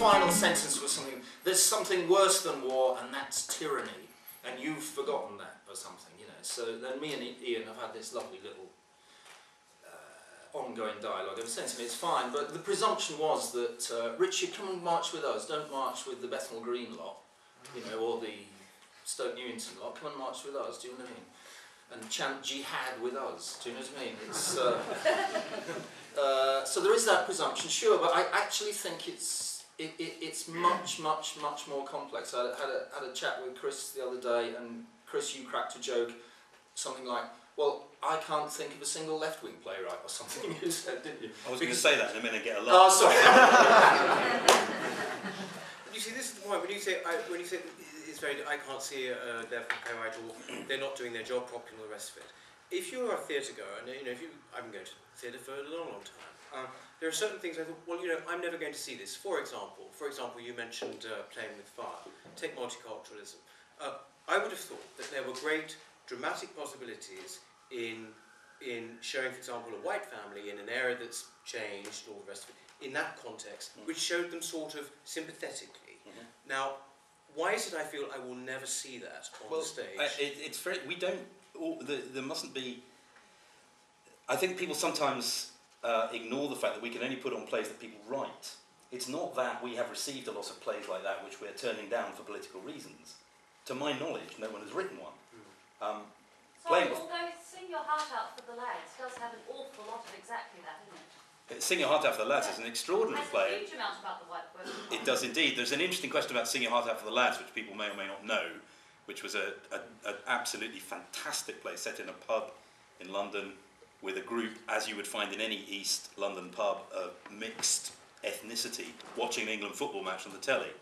final sentence was something, there's something worse than war, and that's tyranny. And you've forgotten that, or something, you know. So then me and Ian have had this lovely little ongoing dialogue ever since, and it's fine. But the presumption was that, Richard, come and march with us. Don't march with the Bethnal Green lot, you know, or the Stoke Newington lot. Come and march with us, do you know what I mean? And chant jihad with us, do you know what I mean? It's, so there is that presumption, sure, but I actually think it's much more complex. I had a chat with Chris the other day, and Chris, you cracked a joke, something like, well, I can't think of a single left-wing playwright or something you said, didn't you? I was going to say that in a minute and get a laugh. Oh, sorry. You see, this is the point, when you say it's very, I can't see a left-wing playwright, or they're not doing their job properly and all the rest of it. If you're a theatre goer, and you know, I've been going to theatre for a long time, there are certain things I thought, well, you know, I'm never going to see this. For example, you mentioned playing with fire. Take multiculturalism. I would have thought that there were great dramatic possibilities in showing, for example, a white family in an area that's changed, all the rest of it, in that context, which showed them sort of sympathetically. Now, why is it I feel I will never see that on the stage? It's very, we don't, there mustn't be, I think people sometimes ignore the fact that we can only put on plays that people write. It's not that we have received a lot of plays like that which we're turning down for political reasons. To my knowledge, no one has written one. Sorry, although Sing Your Heart Out for the Lads does have an awful lot of exactly that, isn't it? Sing Your Heart Out for the Lads is an extraordinary play. It has a huge amount about the white women. It does indeed. There's an interesting question about Sing Your Heart Out for the Lads, which people may or may not know, which was an absolutely fantastic play set in a pub in London with a group, as you would find in any East London pub, of mixed ethnicity, watching an England football match on the telly.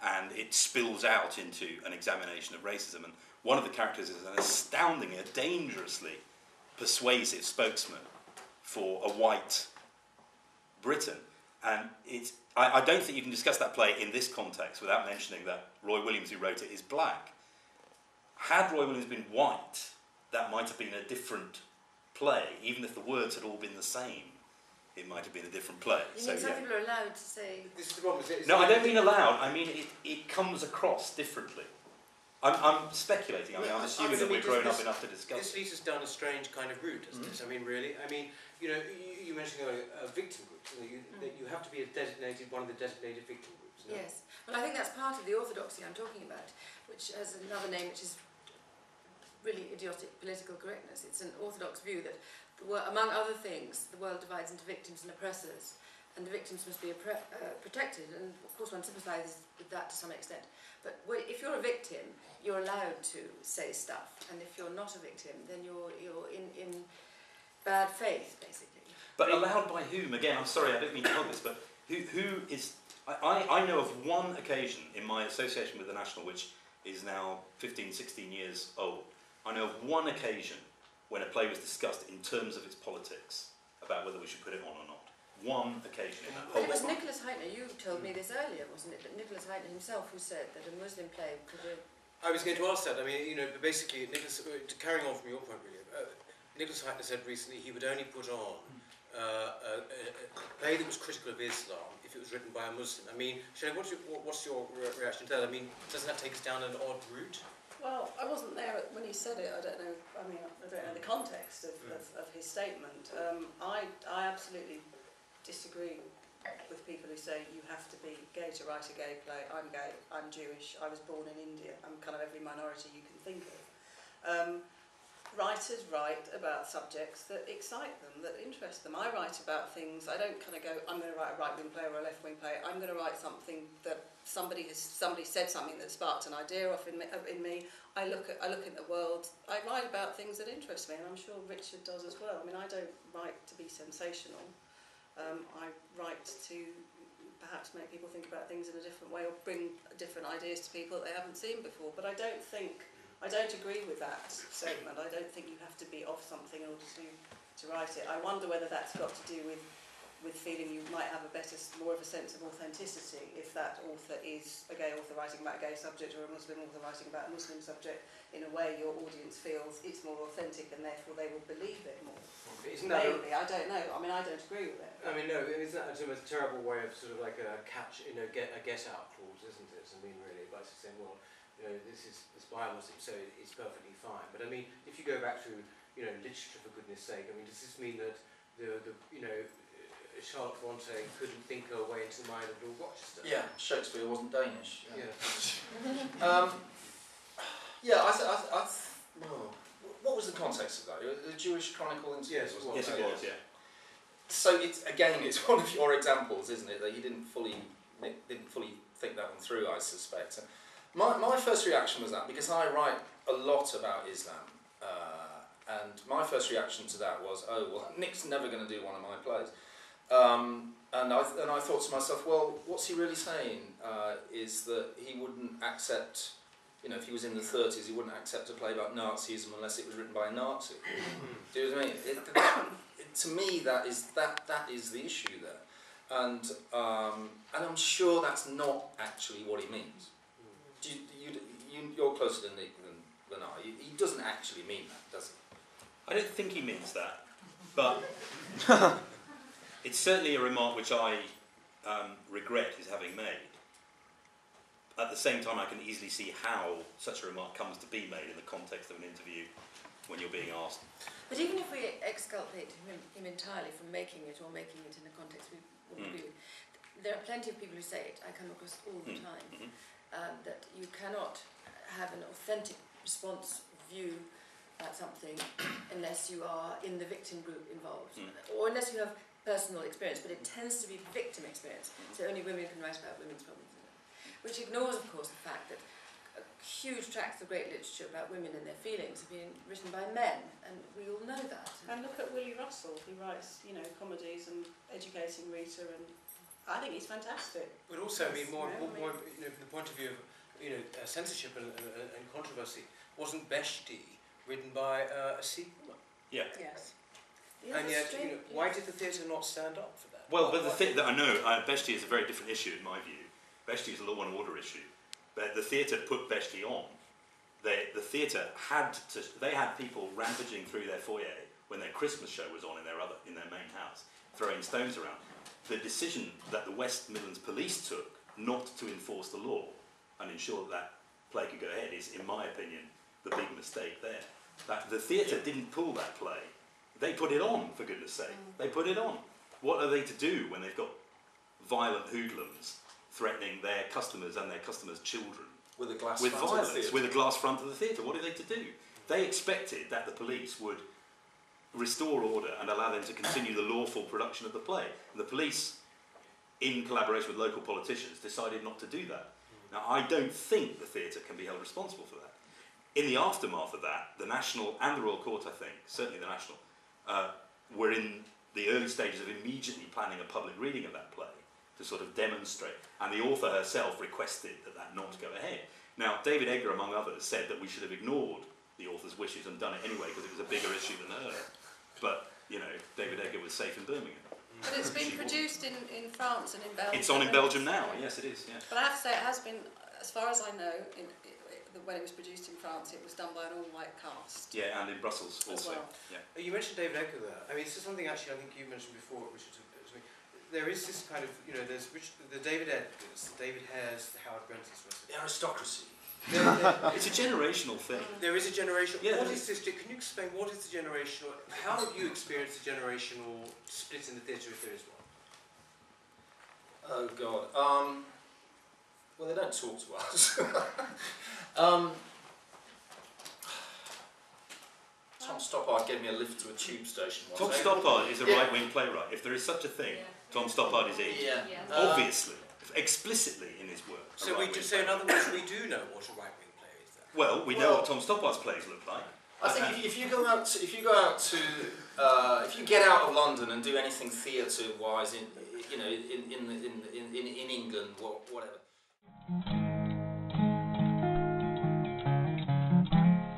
And it spills out into an examination of racism. And one of the characters is an astoundingly, a dangerously persuasive spokesman for a white Britain. And I don't think you can discuss that play in this context without mentioning that Roy Williams, who wrote it, is black. Had Roy Williams been white, that might have been a different play, even if the words had all been the same. It might have been a different play. You mean some people are allowed to say... This is the problem. No, I don't mean allowed. I mean it comes across differently. I'm speculating. I mean, I'm assuming that we're grown up enough to discuss this leads us down a strange kind of route, doesn't it? I mean, really. I mean, you know, you mentioned earlier victim groups. That you have to be one of the designated victim groups. No? Yes. Well, I think that's part of the orthodoxy I'm talking about, which has another name, which is really idiotic political correctness. It's an orthodox view that, among other things, the world divides into victims and oppressors, and the victims must be protected, and of course one sympathises with that to some extent. But if you're a victim, you're allowed to say stuff, and if you're not a victim, then you're in bad faith, basically. But allowed by whom? Again, I'm sorry, I don't mean to hold this, but who is... I know of one occasion in my association with the National, which is now 15, 16 years old, I know of one occasion when a play was discussed in terms of its politics, about whether we should put it on or not. One occasion in that whole... It was Nicholas Heitner, you told me this earlier, wasn't it? But Nicholas Heitner himself who said that a Muslim play could... I was going to ask that. I mean, you know, basically, carrying on from your point, really, Nicholas Heitner said recently he would only put on a play that was critical of Islam if it was written by a Muslim. I mean, Shelley, what's your reaction to that? I mean, doesn't that take us down an odd route? Well, I wasn't there when he said it. I don't know. I mean, I don't know the context of his statement. I absolutely disagree with people who say you have to be gay to write a gay play. I'm gay. I'm Jewish. I was born in India. I'm kind of every minority you can think of. Writers write about subjects that excite them, that interest them. I write about things. I don't kind of go, I'm going to write a right-wing play or a left-wing play. I'm going to write something that somebody said something that sparked an idea off in me. I look at the world. I write about things that interest me, and I'm sure Richard does as well. I mean, I don't write to be sensational. I write to perhaps make people think about things in a different way or bring different ideas to people that they haven't seen before. But I don't agree with that statement. I don't think you have to be off something in order to write it. I wonder whether that's got to do with with feeling you might have more of a sense of authenticity if that author is a gay author writing about a gay subject or a Muslim author writing about a Muslim subject. In a way, your audience feels it's more authentic and therefore they will believe it more. Isn't that Maybe, I don't know. I mean, I don't agree with it. I mean, no, isn't that a terrible way of sort of like a get out clause, isn't it? I mean, really, by saying, well, it's by a Muslim, so it's perfectly fine. But I mean, if you go back to, literature, for goodness sake, I mean, does this mean that Charlotte Bronte couldn't think her way into the mind of Lord Rochester? Yeah, Shakespeare wasn't Danish. Yeah. What was the context of that? The Jewish Chronicle interview? Yes, it was. Yes, it was, yeah. So it's one of your examples, isn't it, that you didn't fully think that one through, I suspect. My first reaction was that, because I write a lot about Islam, and my first reaction to that was, oh well, Nick's never going to do one of my plays, and I thought to myself, well, what's he really saying? Is that he wouldn't accept, if he was in the 30s, he wouldn't accept a play about Nazism unless it was written by a Nazi. Do you know what I mean? To me, that is the issue there, and I'm sure that's not actually what he means. You're closer to Nick than I. He doesn't actually mean that, does he? I don't think he means that, but it's certainly a remark which I regret his having made. At the same time, I can easily see how such a remark comes to be made in the context of an interview when you're being asked. But even if we exculpate him entirely from making it or making it in a context we will agree with, there are plenty of people who say it, I come across all the time, that you cannot have an authentic response view about something unless you are in the victim group involved, or unless you have personal experience, but it tends to be victim experience, so only women can write about women's problems, which ignores, of course, the fact that huge tracts of great literature about women and their feelings have been written by men, and we all know that. And look at Willie Russell, who writes, comedies and educating Rita, and I think he's fantastic. But also, I mean, more from the point of view of censorship and controversy, wasn't Beshti written by a Sikh woman? Yeah. Yes. And yet, why did the theatre not stand up for that? Well, but the thing that I know, Beshti is a very different issue in my view. Beshti is a law and order issue. But the theatre put Beshti on. The theatre had people rampaging through their foyer when their Christmas show was on in their main house, throwing stones around. The decision that the West Midlands Police took not to enforce the law and ensure that play could go ahead is, in my opinion, the big mistake there. That the theatre didn't pull that play. They put it on, for goodness sake. They put it on. What are they to do when they've got violent hoodlums threatening their customers and their customers' children? With a glass with front violence, of the theatre. with a glass front of the theatre. What are they to do? They expected that the police would restore order and allow them to continue the lawful production of the play. And the police, in collaboration with local politicians, decided not to do that. Now, I don't think the theatre can be held responsible for that. In the aftermath of that, the National and the Royal Court, I think, certainly the National, were in the early stages of immediately planning a public reading of that play to sort of demonstrate. And the author herself requested that not go ahead. Now, David Edgar, among others, said that we should have ignored the author's wishes and done it anyway because it was a bigger issue than her. But, David Edgar was safe in Birmingham. But it's been produced in France and in Belgium. It's on in Belgium now, yes it is, yeah. But I have to say, it has been, as far as I know, when it was produced in France, it was done by an all-white cast. Yeah, and in Brussels also. Well. Yeah. You mentioned David Edgar there. I mean, this is something actually I think you mentioned before, Richard. There is this kind of, there's the David Edgars, the David Hares, the Howard Brentis. The aristocracy. It's a generational thing. There is a generational. Yeah, what is this? Can you explain what is the generational? How have you experienced the generational split in the theatre, if there is one? Oh God. Well, they don't talk to us. Tom Stoppard gave me a lift to a tube station once. Tom Stoppard is a right-wing playwright. If there is such a thing, Tom Stoppard is it. Yeah. Obviously, explicitly in his work. So in other words, we do know what a right-wing play is. Then. Well, we know what Tom Stoppard's plays look like. I think if you get out of London and do anything theatre-wise in England, whatever.